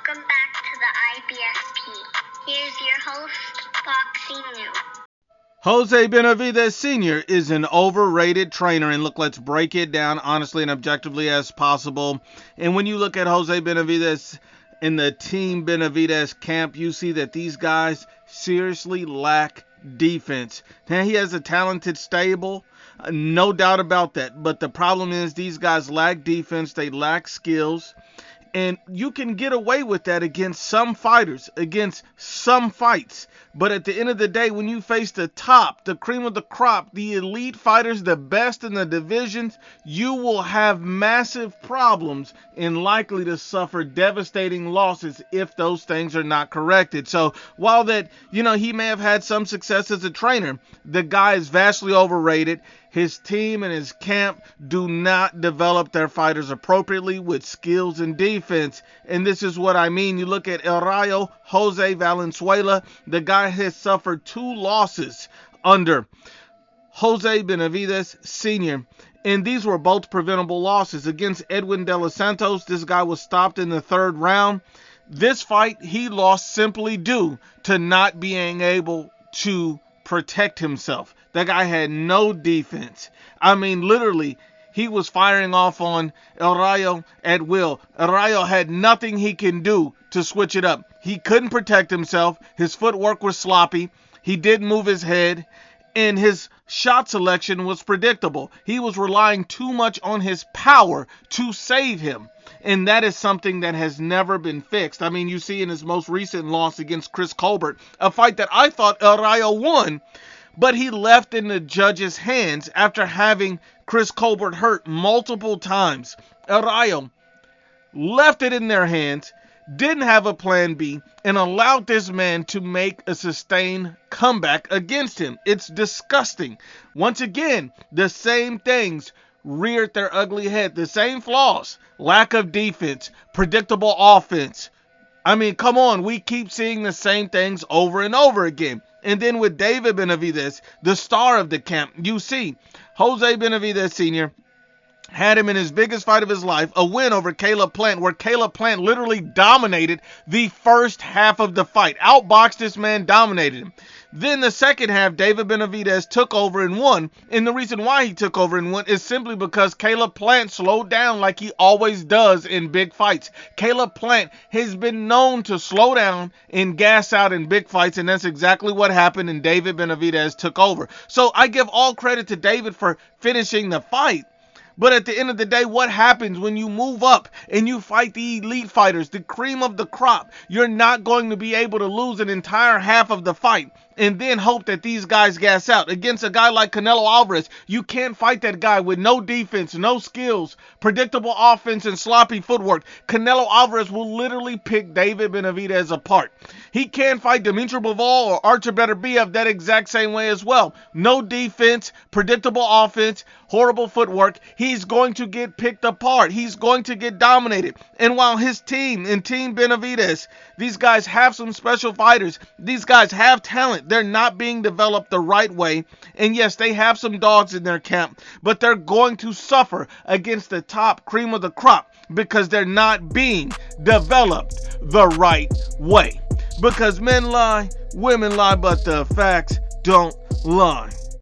Welcome back to the IBFP. Here's your host, Boxing New. Jose Benavidez Sr. is an overrated trainer, and look, let's break it down honestly and objectively as possible. And when you look at Jose Benavidez in the Team Benavidez camp, you see that these guys seriously lack defense. Now, he has a talented stable, no doubt about that, but the problem is these guys lack defense, they lack skills. And you can get away with that against some fighters, against some fights. But at the end of the day, when you face the top, the cream of the crop, the elite fighters, the best in the divisions, you will have massive problems and likely to suffer devastating losses if those things are not corrected. So while that, he may have had some success as a trainer, the guy is vastly overrated. His team and his camp do not develop their fighters appropriately with skills and defense. And this is what I mean. You look at El Rayo, Jose Valenzuela. The guy has suffered 2 losses under Jose Benavidez Sr. And these were both preventable losses. Against Edwin De Los Santos, this guy was stopped in the 3rd round. This fight, he lost simply due to not being able to protect himself. That guy had no defense. I mean, literally, he was firing off on El Rayo at will. El Rayo had nothing he can do to switch it up. He couldn't protect himself. His footwork was sloppy. He didn't move his head. And his shot selection was predictable. He was relying too much on his power to save him. And that is something that has never been fixed. I mean, you see in his most recent loss against Kris Colbert, a fight that I thought El Rayo won, but he left in the judge's hands after having Kris Colbert hurt multiple times. El Rayo left it in their hands, didn't have a plan B, and allowed this man to make a sustained comeback against him. It's disgusting. Once again, the same things reared their ugly head. The same flaws. Lack of defense. Predictable offense. I mean, come on. We keep seeing the same things over and over again. And then with David Benavidez, the star of the camp, you see Jose Benavidez Sr. had him in his biggest fight of his life, a win over Caleb Plant, where Caleb Plant literally dominated the first half of the fight. Outboxed this man, dominated him. Then the second half, David Benavidez took over and won. And the reason why he took over and won is simply because Caleb Plant slowed down like he always does in big fights. Caleb Plant has been known to slow down and gas out in big fights, and that's exactly what happened, and David Benavidez took over. So I give all credit to David for finishing the fight. But at the end of the day, what happens when you move up and you fight the elite fighters, the cream of the crop? You're not going to be able to lose an entire half of the fight and then hope that these guys gas out. Against a guy like Canelo Alvarez, you can't fight that guy with no defense, no skills, predictable offense, and sloppy footwork. Canelo Alvarez will literally pick David Benavidez apart. He can't fight Dimitri Bivol or Artur Beterbiev that exact same way as well. No defense, predictable offense, horrible footwork. He's going to get picked apart. He's going to get dominated. And while his team and Team Benavidez, these guys have some special fighters. These guys have talent. They're not being developed the right way. And yes, they have some dogs in their camp, but they're going to suffer against the top cream of the crop because they're not being developed the right way. Because men lie, women lie, but the facts don't lie.